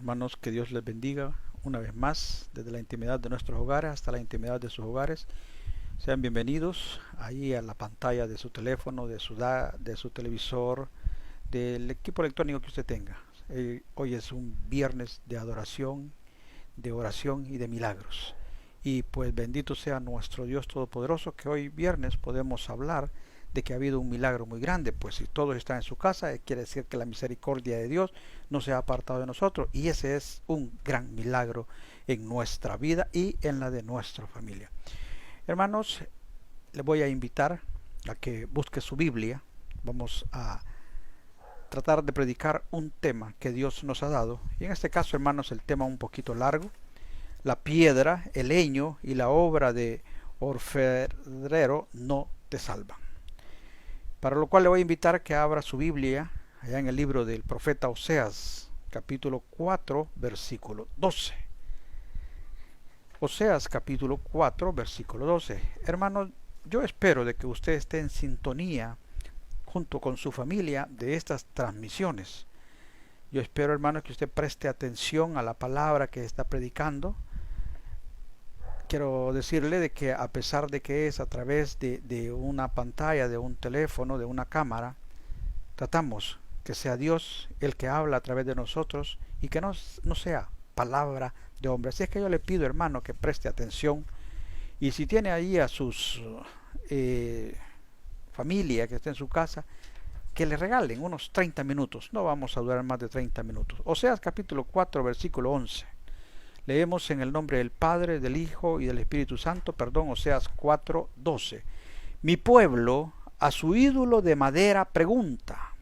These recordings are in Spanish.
Hermanos, que Dios les bendiga una vez más desde la intimidad de nuestros hogares hasta la intimidad de sus hogares. Sean bienvenidos ahí a la pantalla de su teléfono, de su televisor, del equipo electrónico que usted tenga. Hoy es un viernes de adoración, de oración y de milagros. Y pues bendito sea nuestro Dios Todopoderoso, que hoy viernes podemos hablar de que ha habido un milagro muy grande. Pues si todos están en su casa, quiere decir que la misericordia de Dios no se ha apartado de nosotros, y ese es un gran milagro en nuestra vida y en la de nuestra familia. Hermanos, les voy a invitar a que busque su Biblia. Vamos a tratar de predicar un tema que Dios nos ha dado, y en este caso, hermanos, el tema un poquito largo: la piedra, el leño y la obra de orfebrero no te salvan. Para lo cual le voy a invitar a que abra su Biblia allá en el libro del profeta Oseas, capítulo 4, versículo 12. Oseas capítulo 4, versículo 12. Hermanos, yo espero de que usted esté en sintonía junto con su familia de estas transmisiones. Yo espero, hermanos, que usted preste atención a la palabra que está predicando. Quiero decirle de que a pesar de que es a través de una pantalla, de un teléfono, de una cámara, tratamos que sea Dios el que habla a través de nosotros y que no sea palabra de hombre. Así es que yo le pido, hermano, que preste atención, y si tiene ahí a sus familia que esté en su casa, que le regalen unos 30 minutos. No vamos a durar más de 30 minutos. Oseas capítulo 4, versículo 11. Leemos en el nombre del Padre, del Hijo y del Espíritu Santo. Oseas 4, 12. Mi pueblo a su ídolo de madera pregunta,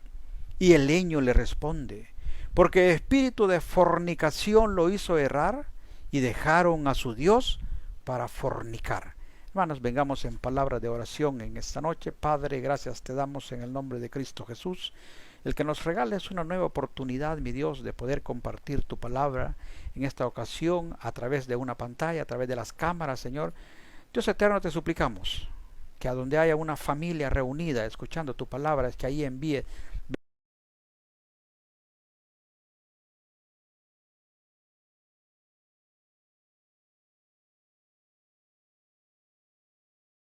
y el leño le responde, porque espíritu de fornicación lo hizo errar, y dejaron a su Dios para fornicar. Hermanos, vengamos en palabra de oración en esta noche. Padre, gracias te damos en el nombre de Cristo Jesús, el que nos regales una nueva oportunidad, mi Dios, de poder compartir tu palabra en esta ocasión a través de una pantalla, a través de las cámaras, Señor. Dios eterno, te suplicamos que a donde haya una familia reunida escuchando tu palabra, es que ahí envíe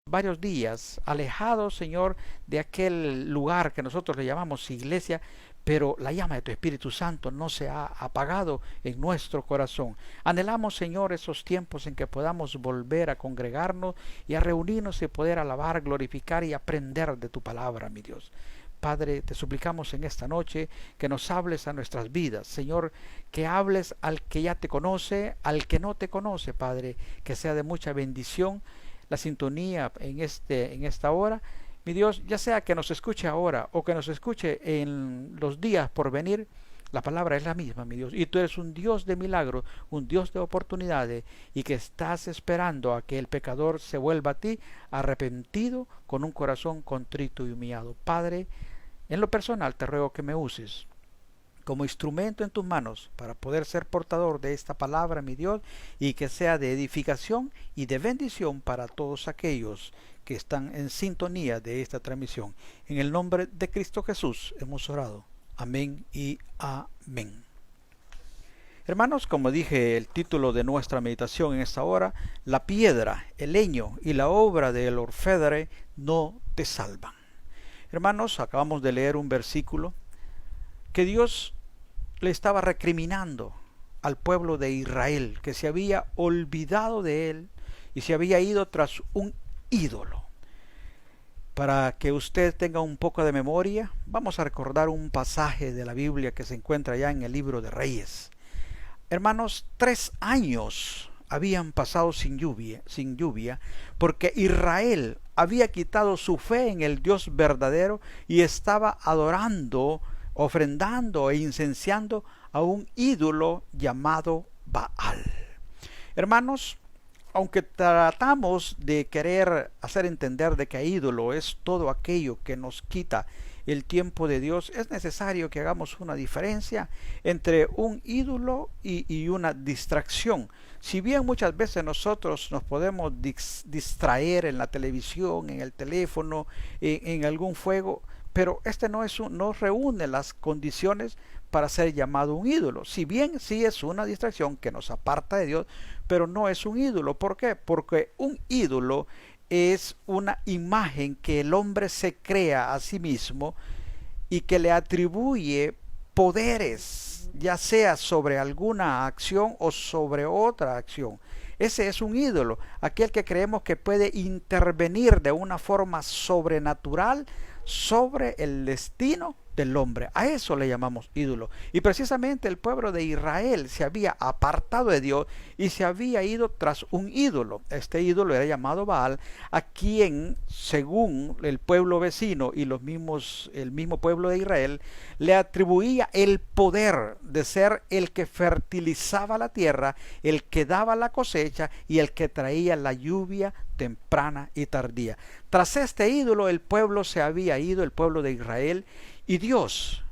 varios días alejados, Señor, de aquel lugar que nosotros le llamamos iglesia, pero la llama de tu Espíritu Santo no se ha apagado en nuestro corazón. Anhelamos, Señor, esos tiempos en que podamos volver a congregarnos y a reunirnos y poder alabar, glorificar y aprender de tu palabra, mi Dios. Padre, te suplicamos en esta noche que nos hables a nuestras vidas, Señor, que hables al que ya te conoce, al que no te conoce, Padre, que sea de mucha bendición la sintonía en esta hora, mi Dios, ya sea que nos escuche ahora o que nos escuche en los días por venir. La palabra es la misma, mi Dios, y tú eres un Dios de milagros, un Dios de oportunidades, y que estás esperando a que el pecador se vuelva a ti arrepentido, con un corazón contrito y humillado. Padre, en lo personal te ruego que me uses como instrumento en tus manos para poder ser portador de esta palabra, mi Dios, y que sea de edificación y de bendición para todos aquellos que están en sintonía de esta transmisión. En el nombre de Cristo Jesús hemos orado. Amén y amén. Hermanos, como dije, el título de nuestra meditación en esta hora: la piedra, el leño y la obra del orfebre no te salvan. Hermanos, acabamos de leer un versículo que Dios le estaba recriminando al pueblo de Israel, que se había olvidado de él y se había ido tras un ídolo. Para que usted tenga un poco de memoria, vamos a recordar un pasaje de la Biblia que se encuentra ya en el libro de Reyes. Hermanos, 3 años habían pasado sin lluvia, porque Israel había quitado su fe en el Dios verdadero y estaba adorando, ofrendando e incenciando a un ídolo llamado Baal. Hermanos, aunque tratamos de querer hacer entender de que ídolo es todo aquello que nos quita el tiempo de Dios, es necesario que hagamos una diferencia entre un ídolo y una distracción. Si bien muchas veces nosotros nos podemos distraer en la televisión, en el teléfono, en algún juego, pero este no reúne las condiciones para ser llamado un ídolo. Si bien sí es una distracción que nos aparta de Dios, pero no es un ídolo. ¿Por qué? Porque un ídolo es una imagen que el hombre se crea a sí mismo y que le atribuye poderes, ya sea sobre alguna acción o sobre otra acción. Ese es un ídolo, aquel que creemos que puede intervenir de una forma sobrenatural sobre el destino del hombre. A eso le llamamos ídolo. Y precisamente el pueblo de Israel se había apartado de Dios y se había ido tras un ídolo. Este ídolo era llamado Baal, a quien, según el pueblo vecino y el mismo pueblo de Israel, le atribuía el poder de ser el que fertilizaba la tierra, el que daba la cosecha y el que traía la lluvia temprana y tardía. Tras este ídolo el pueblo se había ido, el pueblo de Israel, y Dios,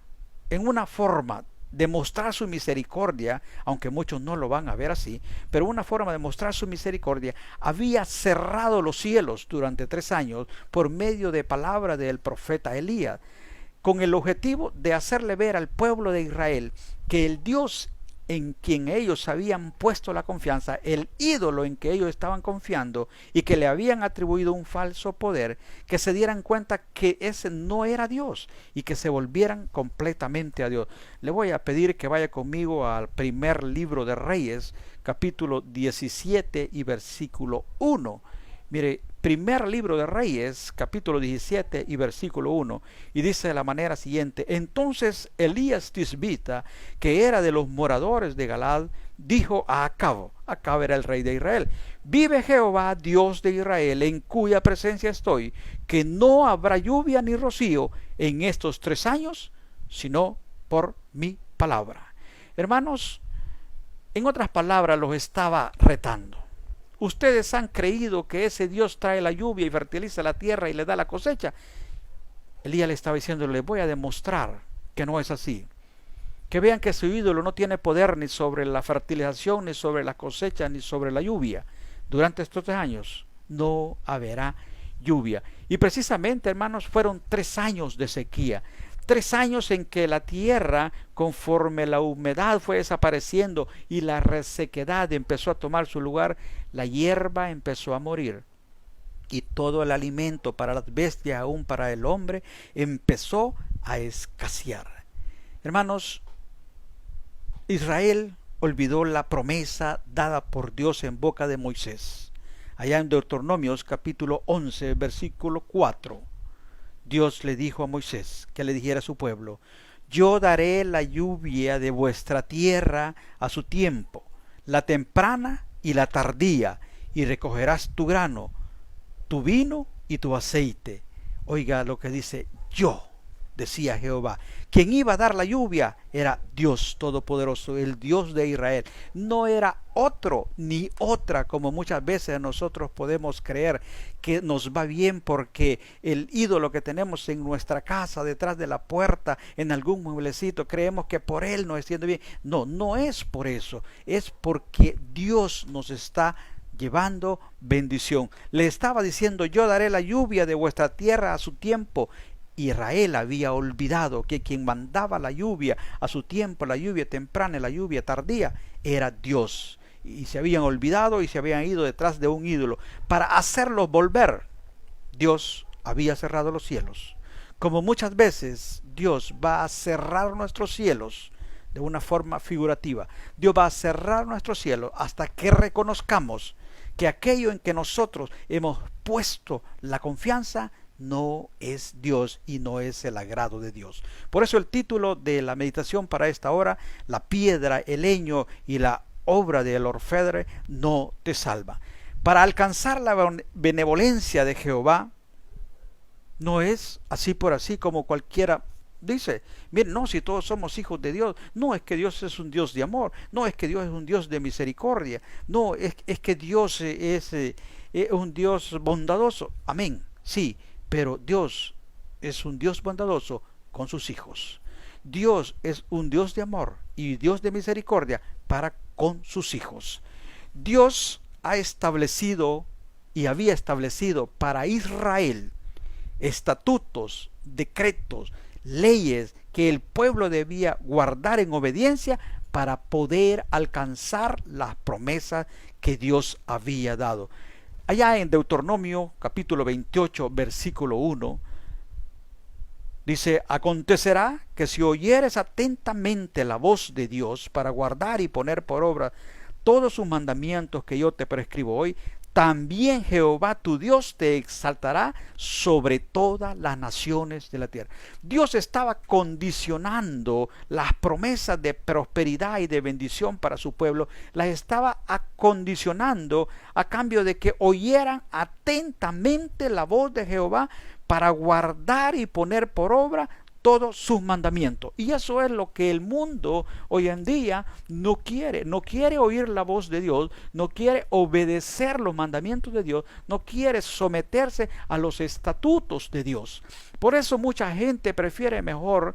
en una forma de mostrar su misericordia, aunque muchos no lo van a ver así, pero una forma de mostrar su misericordia, había cerrado los cielos durante 3 años por medio de palabra del profeta Elías, con el objetivo de hacerle ver al pueblo de Israel que el Dios en quien ellos habían puesto la confianza, el ídolo en que ellos estaban confiando y que le habían atribuido un falso poder, que se dieran cuenta que ese no era Dios y que se volvieran completamente a Dios. Le voy a pedir que vaya conmigo al primer libro de Reyes, capítulo 17 y versículo 1. Mire, primer libro de Reyes, capítulo 17 y versículo 1, y dice de la manera siguiente: entonces Elías Tisbita, que era de los moradores de Galad, dijo a Acab era el rey de Israel: vive Jehová, Dios de Israel, en cuya presencia estoy, que no habrá lluvia ni rocío en estos 3 años, sino por mi palabra. Hermanos, en otras palabras, los estaba retando. Ustedes han creído que ese Dios trae la lluvia y fertiliza la tierra y le da la cosecha. Elías le estaba diciendo: les voy a demostrar que no es así. Que vean que su ídolo no tiene poder ni sobre la fertilización, ni sobre la cosecha, ni sobre la lluvia. Durante estos 3 años no habrá lluvia. Y precisamente, hermanos, fueron 3 años de sequía. 3 años en que la tierra, conforme la humedad fue desapareciendo y la resequedad empezó a tomar su lugar, la hierba empezó a morir. Y todo el alimento para las bestias, aún para el hombre, empezó a escasear. Hermanos, Israel olvidó la promesa dada por Dios en boca de Moisés. Allá en Deuteronomios capítulo 11, versículo 4. Dios le dijo a Moisés que le dijera a su pueblo: yo daré la lluvia de vuestra tierra a su tiempo, la temprana y la tardía, y recogerás tu grano, tu vino y tu aceite. Oiga lo que dice: yo, decía Jehová. Quien iba a dar la lluvia era Dios Todopoderoso, el Dios de Israel. No era otro ni otra, como muchas veces nosotros podemos creer que nos va bien porque el ídolo que tenemos en nuestra casa, detrás de la puerta, en algún mueblecito, creemos que por él nos está yendo bien. No, no es por eso, es porque Dios nos está llevando bendición. Le estaba diciendo: yo daré la lluvia de vuestra tierra a su tiempo. Israel había olvidado que quien mandaba la lluvia a su tiempo, la lluvia temprana y la lluvia tardía, era Dios. Y se habían olvidado y se habían ido detrás de un ídolo. Para hacerlos volver, Dios había cerrado los cielos. Como muchas veces Dios va a cerrar nuestros cielos de una forma figurativa. Dios va a cerrar nuestros cielos hasta que reconozcamos que aquello en que nosotros hemos puesto la confianza no es Dios y no es el agrado de Dios. Por eso el título de la meditación para esta hora: la piedra, el leño y la obra del orfebre no te salva. Para alcanzar la benevolencia de Jehová, no es así por así como cualquiera dice. Miren, no, si todos somos hijos de Dios, no es que Dios es un Dios de amor, no es que Dios es un Dios de misericordia, no es que Dios es un Dios bondadoso. Amén, sí. Pero Dios es un Dios bondadoso con sus hijos. Dios es un Dios de amor y Dios de misericordia para con sus hijos. Dios ha establecido y había establecido para Israel estatutos decretos, leyes que el pueblo debía guardar en obediencia para poder alcanzar las promesas que Dios había dado. Allá en Deuteronomio capítulo 28 versículo 1 dice: acontecerá que si oyeres atentamente la voz de Dios para guardar y poner por obra todos sus mandamientos que yo te prescribo hoy, también Jehová tu Dios te exaltará sobre todas las naciones de la tierra. Dios estaba condicionando las promesas de prosperidad y de bendición para su pueblo, las estaba acondicionando a cambio de que oyeran atentamente la voz de Jehová para guardar y poner por obra todos sus mandamientos. Y eso es lo que el mundo hoy en día no quiere. No quiere oír la voz de Dios, no quiere obedecer los mandamientos de Dios, no quiere someterse a los estatutos de Dios. Por eso mucha gente prefiere mejor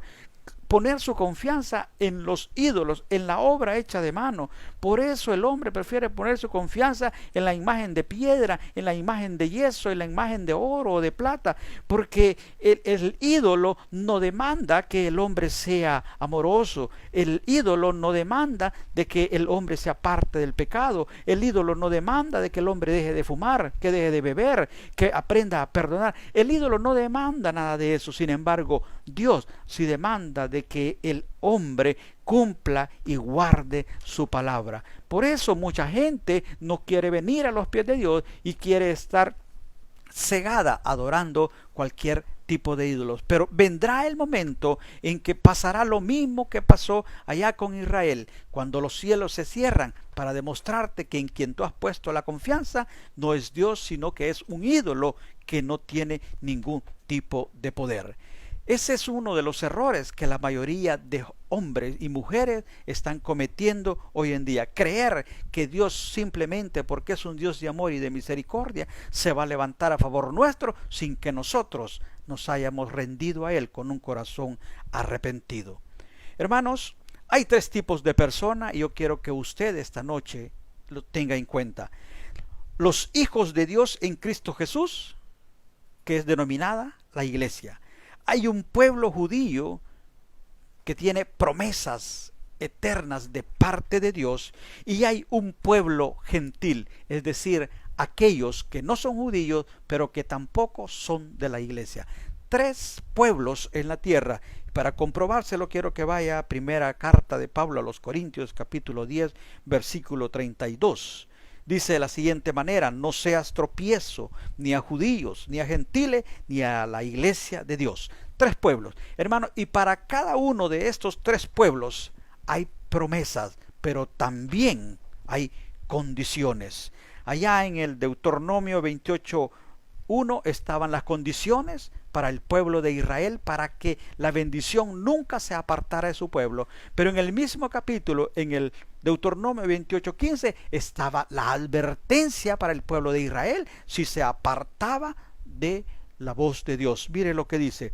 poner su confianza en los ídolos, en la obra hecha de mano. Por eso el hombre prefiere poner su confianza en la imagen de piedra, en la imagen de yeso, en la imagen de oro o de plata, porque el ídolo no demanda que el hombre sea amoroso, el ídolo no demanda de que el hombre se aparte del pecado, el ídolo no demanda de que el hombre deje de fumar, que deje de beber, que aprenda a perdonar. El ídolo no demanda nada de eso. Sin embargo, Dios sí demanda de que el hombre cumpla y guarde su palabra. Por eso mucha gente no quiere venir a los pies de Dios y quiere estar cegada adorando cualquier tipo de ídolos. Pero vendrá el momento en que pasará lo mismo que pasó allá con Israel, cuando los cielos se cierran para demostrarte que en quien tú has puesto la confianza no es Dios, sino que es un ídolo que no tiene ningún tipo de poder. Ese es uno de los errores que la mayoría de hombres y mujeres están cometiendo hoy en día. Creer que Dios simplemente porque es un Dios de amor y de misericordia se va a levantar a favor nuestro sin que nosotros nos hayamos rendido a Él con un corazón arrepentido. Hermanos, hay tres tipos de personas y yo quiero que usted esta noche lo tenga en cuenta. Los hijos de Dios en Cristo Jesús, que es denominada la iglesia. Hay un pueblo judío que tiene promesas eternas de parte de Dios y hay un pueblo gentil, es decir, aquellos que no son judíos pero que tampoco son de la iglesia. Tres pueblos en la tierra. Para comprobárselo quiero que vaya a primera carta de Pablo a los Corintios capítulo 10 versículo 32. Dice de la siguiente manera: no seas tropiezo ni a judíos, ni a gentiles, ni a la iglesia de Dios. Tres pueblos, hermano, y para cada uno de estos tres pueblos hay promesas, pero también hay condiciones. Allá en el Deuteronomio 28:1 estaban las condiciones para el pueblo de Israel para que la bendición nunca se apartara de su pueblo. Pero en el mismo capítulo, en el Deuteronomio 28:15, estaba la advertencia para el pueblo de Israel si se apartaba de la voz de Dios. Mire lo que dice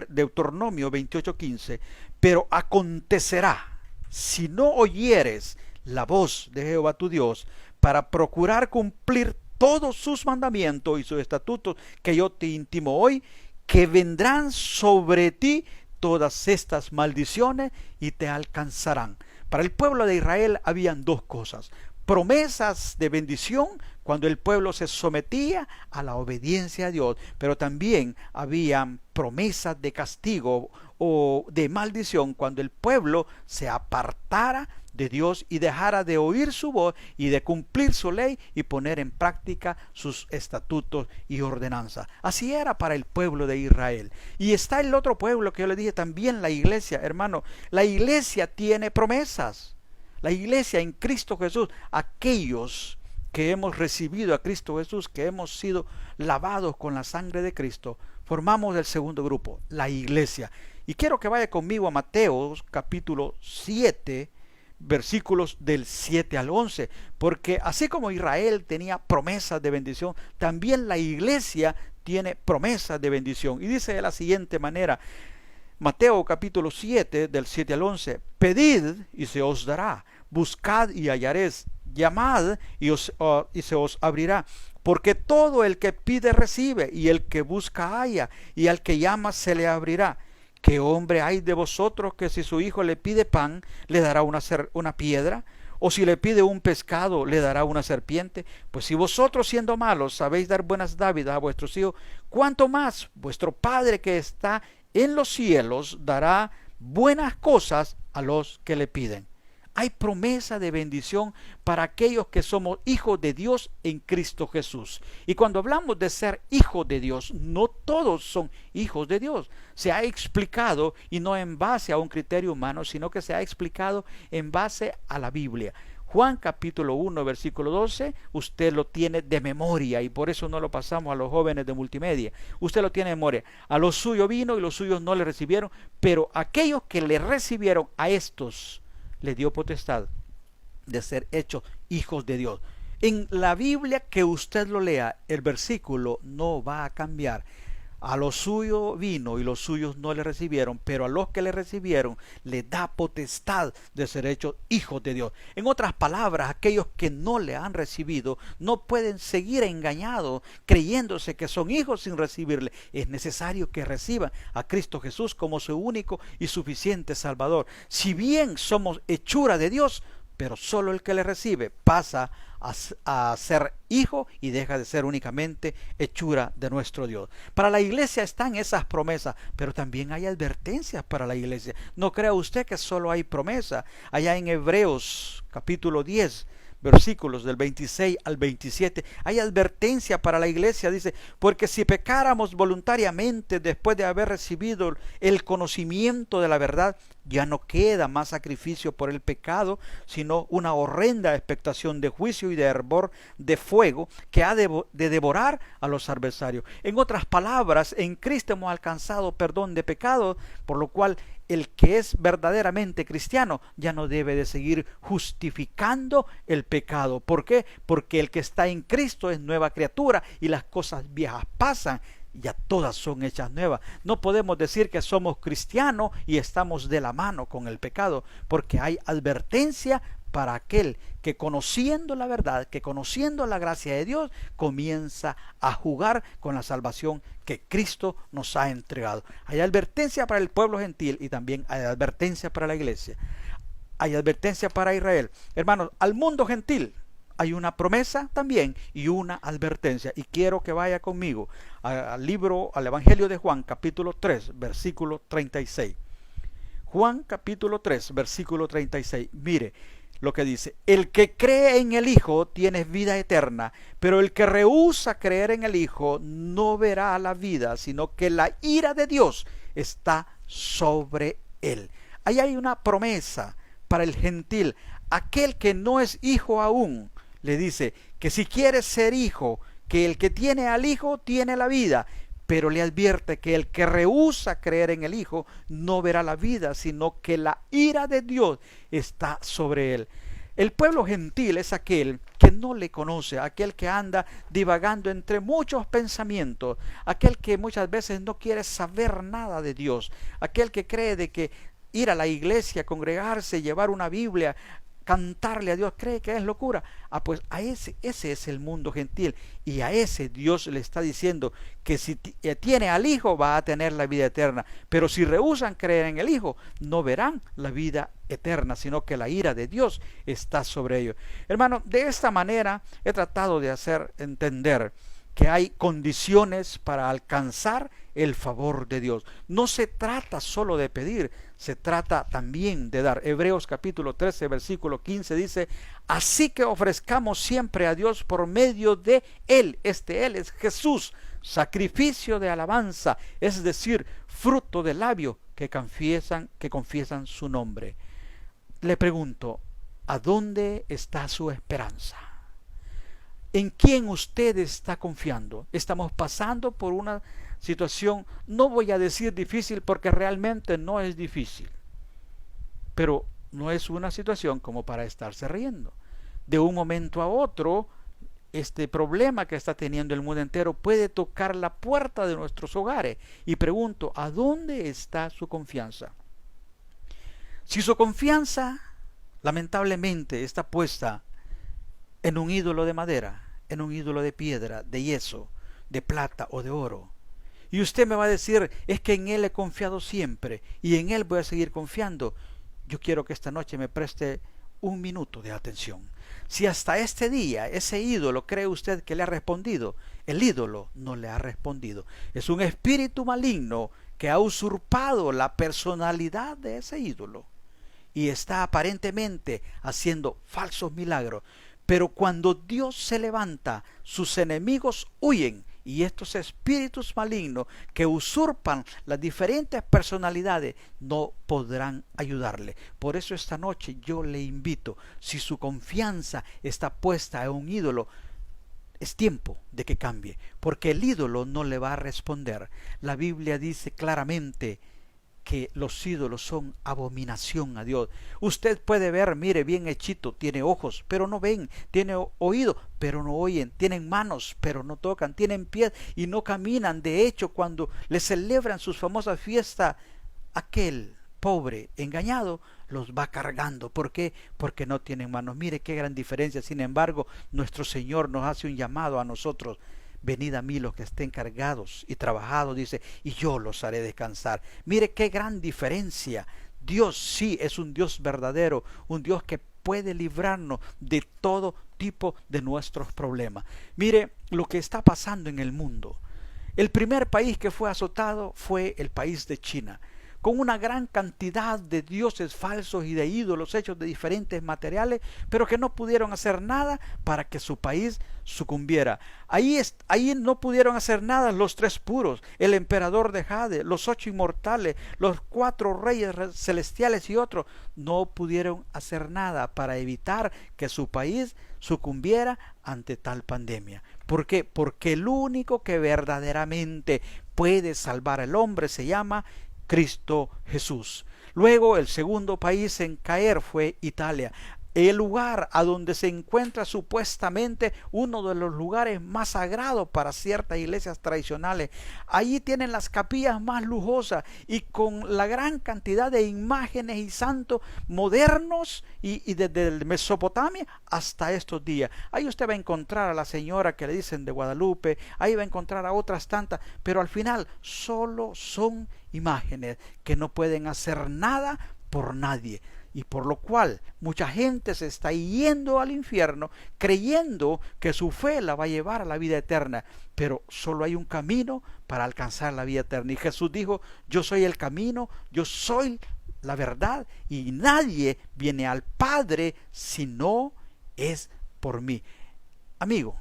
Deuteronomio 28:15: pero acontecerá, si no oyeres la voz de Jehová tu Dios, para procurar cumplir todos sus mandamientos y sus estatutos que yo te intimo hoy, que vendrán sobre ti todas estas maldiciones y te alcanzarán. Para el pueblo de Israel habían dos cosas: promesas de bendición cuando el pueblo se sometía a la obediencia a Dios, pero también habían promesas de castigo o de maldición cuando el pueblo se apartara de Dios y dejara de oír su voz y de cumplir su ley y poner en práctica sus estatutos y ordenanzas. Así era para el pueblo de Israel. Y está el otro pueblo que yo le dije también, la iglesia, hermano. La iglesia tiene promesas. La iglesia en Cristo Jesús, aquellos que hemos recibido a Cristo Jesús, que hemos sido lavados con la sangre de Cristo, formamos el segundo grupo, la iglesia. Y quiero que vaya conmigo a Mateo capítulo 7, versículos del 7 al 11, porque así como Israel tenía promesas de bendición, también la iglesia tiene promesas de bendición. Y dice de la siguiente manera, Mateo capítulo 7, del 7 al 11: pedid y se os dará, buscad y hallaréis, llamad y se os abrirá, porque todo el que pide recibe, y el que busca halla, y al que llama se le abrirá. ¿Qué hombre hay de vosotros que si su hijo le pide pan, le dará una piedra? ¿O si le pide un pescado, le dará una serpiente? Pues si vosotros, siendo malos, sabéis dar buenas dádivas a vuestros hijos, ¿cuánto más vuestro Padre que está en los cielos dará buenas cosas a los que le piden? Hay promesa de bendición para aquellos que somos hijos de Dios en Cristo Jesús. Y cuando hablamos de ser hijos de Dios, no todos son hijos de Dios. Se ha explicado, y no en base a un criterio humano, sino que se ha explicado en base a la Biblia. Juan capítulo 1, versículo 12, usted lo tiene de memoria, y por eso no lo pasamos a los jóvenes de multimedia. Usted lo tiene de memoria. A los suyos vino y los suyos no le recibieron, pero aquellos que le recibieron, a estos le dio potestad de ser hechos hijos de Dios. En la Biblia que usted lo lea, el versículo no va a cambiar. A los suyos vino y los suyos no le recibieron, pero a los que le recibieron le da potestad de ser hechos hijos de Dios. En otras palabras, aquellos que no le han recibido no pueden seguir engañados creyéndose que son hijos sin recibirle. Es necesario que reciban a Cristo Jesús como su único y suficiente Salvador. Si bien somos hechura de Dios, pero solo el que le recibe pasa a ser hijo y deja de ser únicamente hechura de nuestro Dios. Para la iglesia están esas promesas, pero también hay advertencias para la iglesia. No crea usted que solo hay promesa. Allá en Hebreos capítulo 10, versículos del 26 al 27, hay advertencia para la iglesia. Dice: porque si pecáramos voluntariamente después de haber recibido el conocimiento de la verdad, ya no queda más sacrificio por el pecado, sino una horrenda expectación de juicio y de hervor de fuego que ha de devorar a los adversarios. En otras palabras, en Cristo hemos alcanzado perdón de pecado, por lo cual el que es verdaderamente cristiano ya no debe de seguir justificando el pecado. ¿Por qué? Porque el que está en Cristo es nueva criatura, y las cosas viejas pasan, ya todas son hechas nuevas. No podemos decir que somos cristianos y estamos de la mano con el pecado, porque hay advertencia para aquel que, conociendo la verdad, que conociendo la gracia de Dios, comienza a jugar con la salvación que Cristo nos ha entregado. Hay advertencia para el pueblo gentil y también hay advertencia para la iglesia. Hay advertencia para Israel. Hermanos, al mundo gentil hay una promesa también y una advertencia. Y quiero que vaya conmigo al Evangelio de Juan, capítulo 3, versículo 36. Juan, capítulo 3, versículo 36. Mire lo que dice: el que cree en el Hijo tiene vida eterna, pero el que rehúsa creer en el Hijo no verá la vida, sino que la ira de Dios está sobre él. Ahí hay una promesa para el gentil. Aquel que no es hijo aún, le dice que si quiere ser hijo, que el que tiene al Hijo tiene la vida, pero le advierte que el que rehúsa creer en el Hijo no verá la vida, sino que la ira de Dios está sobre él. El pueblo gentil es aquel que no le conoce, aquel que anda divagando entre muchos pensamientos, aquel que muchas veces no quiere saber nada de Dios, aquel que cree de que ir a la iglesia, congregarse, llevar una Biblia, cantarle a Dios, cree que es locura. Pues a ese es el mundo gentil, y a ese Dios le está diciendo que si tiene al Hijo va a tener la vida eterna, pero si rehúsan creer en el Hijo no verán la vida eterna, sino que la ira de Dios está sobre ellos. Hermano, de esta manera he tratado de hacer entender que hay condiciones para alcanzar el favor de Dios. No se trata solo de pedir, se trata también de dar. Hebreos capítulo 13, versículo 15 dice: así que ofrezcamos siempre a Dios por medio de Él. Él es Jesús, sacrificio de alabanza, es decir, fruto de labios que confiesan su nombre. Le pregunto, ¿a dónde está su esperanza? ¿En quién usted está confiando? Estamos pasando por una situación, no voy a decir difícil porque realmente no es difícil, pero no es una situación como para estarse riendo. De un momento a otro, este problema que está teniendo el mundo entero puede tocar la puerta de nuestros hogares. Y pregunto, ¿a dónde está su confianza? Si su confianza lamentablemente está puesta en un ídolo de madera, en un ídolo de piedra, de yeso, de plata o de oro. Y usted me va a decir, es que en Él he confiado siempre y en Él voy a seguir confiando. Yo quiero que esta noche me preste un minuto de atención. Si hasta este día ese ídolo cree usted que le ha respondido, el ídolo no le ha respondido. Es un espíritu maligno que ha usurpado la personalidad de ese ídolo y está aparentemente haciendo falsos milagros. Pero cuando Dios se levanta, sus enemigos huyen, y estos espíritus malignos que usurpan las diferentes personalidades no podrán ayudarle. Por eso esta noche yo le invito, si su confianza está puesta en un ídolo, es tiempo de que cambie, porque el ídolo no le va a responder. La Biblia dice claramente que los ídolos son abominación a Dios. Usted puede ver, mire, bien hechito, tiene ojos, pero no ven, tiene oído, pero no oyen, tienen manos, pero no tocan, tienen pies y no caminan. De hecho, cuando le celebran sus famosas fiestas, aquel pobre engañado los va cargando. ¿Por qué? Porque no tienen manos. Mire qué gran diferencia. Sin embargo, nuestro Señor nos hace un llamado a nosotros. Venid a mí los que estén cargados y trabajados, dice, y yo los haré descansar. Mire qué gran diferencia. Dios sí es un Dios verdadero, un Dios que puede librarnos de todo tipo de nuestros problemas. Mire lo que está pasando en el mundo. El primer país que fue azotado fue el país de China, con una gran cantidad de dioses falsos y de ídolos hechos de diferentes materiales, pero que no pudieron hacer nada para que su país sucumbiera. Ahí no pudieron hacer nada los tres puros, el emperador de Jade, los 8 inmortales, los 4 reyes celestiales y otros. No pudieron hacer nada para evitar que su país sucumbiera ante tal pandemia. ¿Por qué? Porque el único que verdaderamente puede salvar al hombre se llama Cristo Jesús. Luego el segundo país en caer fue Italia, el lugar a donde se encuentra supuestamente uno de los lugares más sagrados para ciertas iglesias tradicionales. Allí tienen las capillas más lujosas y con la gran cantidad de imágenes y santos modernos y desde Mesopotamia hasta estos días. Ahí usted va a encontrar a la señora que le dicen de Guadalupe, ahí va a encontrar a otras tantas, pero al final solo son imágenes que no pueden hacer nada por nadie. Y por lo cual mucha gente se está yendo al infierno creyendo que su fe la va a llevar a la vida eterna. Pero solo hay un camino para alcanzar la vida eterna. Y Jesús dijo, yo soy el camino, yo soy la verdad y nadie viene al Padre si no es por mí. Amigo,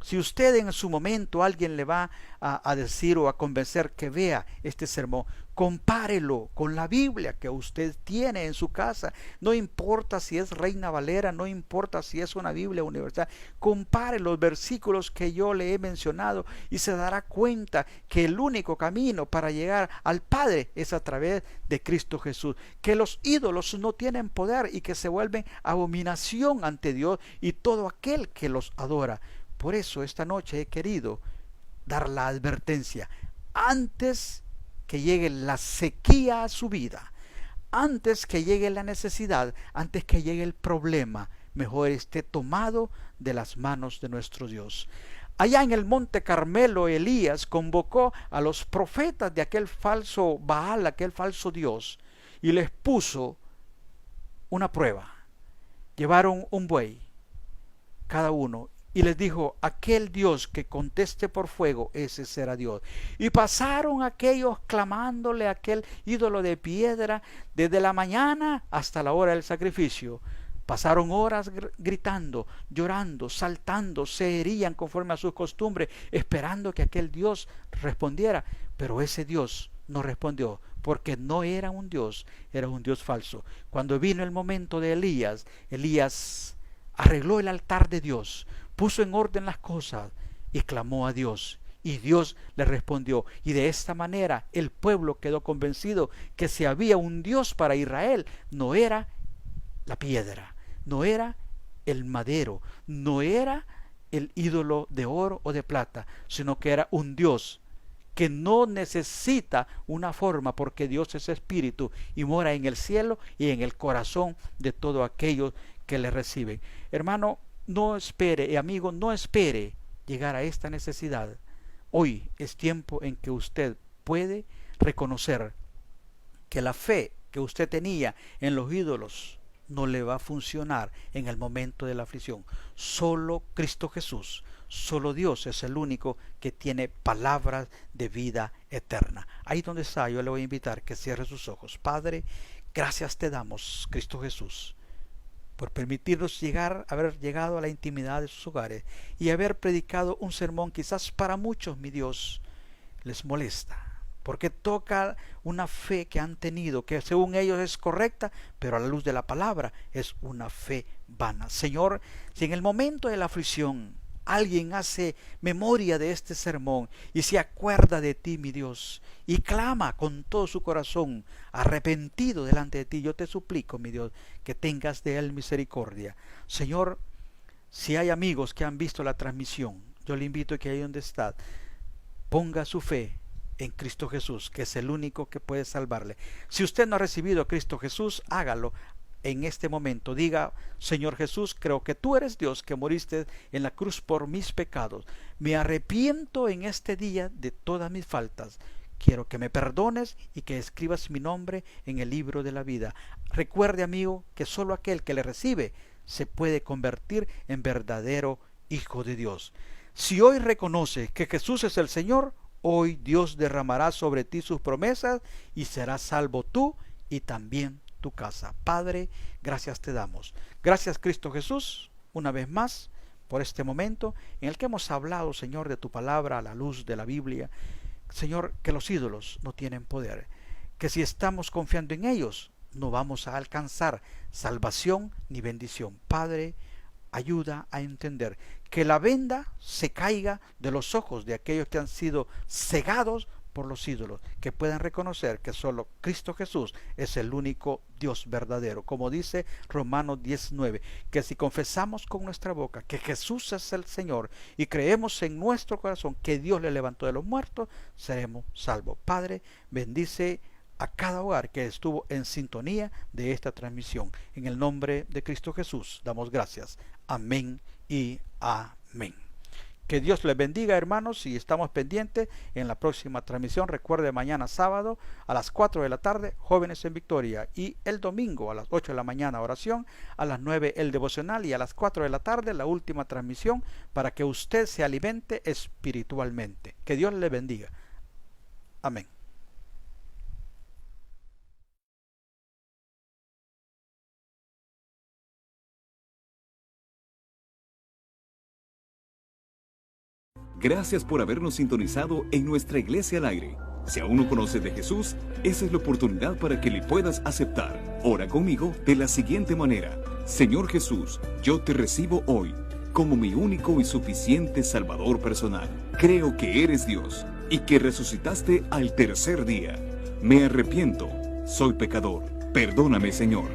si usted en su momento alguien le va a decir o a convencer que vea este sermón, compárelo con la Biblia que usted tiene en su casa. No importa si es Reina Valera, no importa si es una Biblia universal. Compare los versículos que yo le he mencionado y se dará cuenta que el único camino para llegar al Padre es a través de Cristo Jesús. Que los ídolos no tienen poder y que se vuelven abominación ante Dios y todo aquel que los adora. Por eso esta noche he querido dar la advertencia. Antes que llegue la sequía a su vida, antes que llegue la necesidad, antes que llegue el problema, mejor esté tomado de las manos de nuestro Dios. Allá en el monte Carmelo, Elías convocó a los profetas de aquel falso Baal, aquel falso Dios, y les puso una prueba. Llevaron un buey, cada uno, y les dijo, aquel Dios que conteste por fuego, ese será Dios. Y pasaron aquellos clamándole a aquel ídolo de piedra desde la mañana hasta la hora del sacrificio. Pasaron horas gritando, llorando, saltando, se herían conforme a sus costumbres, esperando que aquel Dios respondiera. Pero ese Dios no respondió, porque no era un Dios, era un Dios falso. Cuando vino el momento de Elías, Elías arregló el altar de Dios, puso en orden las cosas y clamó a Dios. Y Dios le respondió. Y de esta manera el pueblo quedó convencido que si había un Dios para Israel, no era la piedra, no era el madero, no era el ídolo de oro o de plata, sino que era un Dios que no necesita una forma, porque Dios es espíritu y mora en el cielo y en el corazón de todos aquellos que le reciben. Hermano, No espere, amigo, no espere llegar a esta necesidad. Hoy es tiempo en que usted puede reconocer que la fe que usted tenía en los ídolos no le va a funcionar en el momento de la aflicción. Solo Cristo Jesús, solo Dios es el único que tiene palabras de vida eterna. Ahí donde está, yo le voy a invitar que cierre sus ojos. Padre, gracias te damos, Cristo Jesús, por permitirnos haber llegado a la intimidad de sus hogares y haber predicado un sermón quizás para muchos, mi Dios, les molesta, porque toca una fe que han tenido, que según ellos es correcta, pero a la luz de la palabra es una fe vana. Señor, si en el momento de la aflicción alguien hace memoria de este sermón y se acuerda de ti, mi Dios, y clama con todo su corazón, arrepentido delante de ti, yo te suplico, mi Dios, que tengas de él misericordia. Señor, si hay amigos que han visto la transmisión, yo le invito a que ahí donde está, ponga su fe en Cristo Jesús, que es el único que puede salvarle. Si usted no ha recibido a Cristo Jesús, hágalo en este momento. Diga: Señor Jesús, creo que tú eres Dios, que moriste en la cruz por mis pecados. Me arrepiento en este día de todas mis faltas. Quiero que me perdones y que escribas mi nombre en el libro de la vida. Recuerde, amigo, que solo aquel que le recibe se puede convertir en verdadero hijo de Dios. Si hoy reconoce que Jesús es el Señor, hoy Dios derramará sobre ti sus promesas y serás salvo tú y también tu casa. Padre, gracias te damos. Gracias, Cristo Jesús, una vez más por este momento en el que hemos hablado, Señor, de tu palabra a la luz de la Biblia. Señor, que los ídolos no tienen poder, que si estamos confiando en ellos no vamos a alcanzar salvación ni bendición. Padre, ayuda a entender que la venda se caiga de los ojos de aquellos que han sido cegados por los ídolos, que puedan reconocer que solo Cristo Jesús es el único Dios verdadero, como dice Romanos 19, que si confesamos con nuestra boca que Jesús es el Señor y creemos en nuestro corazón que Dios le levantó de los muertos, seremos salvos. Padre, bendice a cada hogar que estuvo en sintonía de esta transmisión. En el nombre de Cristo Jesús damos gracias. Amén y amén. Que Dios les bendiga, hermanos, y estamos pendientes en la próxima transmisión. Recuerde, mañana sábado a las 4 de la tarde, Jóvenes en Victoria, y el domingo a las 8 de la mañana, oración, a las 9 el devocional, y a las 4 de la tarde la última transmisión para que usted se alimente espiritualmente. Que Dios le bendiga. Amén. Gracias por habernos sintonizado en nuestra Iglesia al Aire. Si aún no conoces de Jesús, esa es la oportunidad para que le puedas aceptar. Ora conmigo de la siguiente manera: Señor Jesús, yo te recibo hoy como mi único y suficiente Salvador personal. Creo que eres Dios y que resucitaste al tercer día. Me arrepiento, soy pecador. Perdóname, Señor.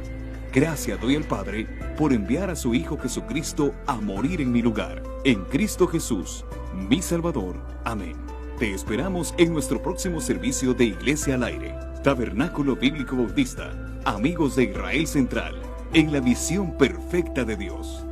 Gracias doy al Padre por enviar a su Hijo Jesucristo a morir en mi lugar. En Cristo Jesús, mi Salvador. Amén. Te esperamos en nuestro próximo servicio de Iglesia al Aire. Tabernáculo Bíblico Bautista, Amigos de Israel Central, en la visión perfecta de Dios.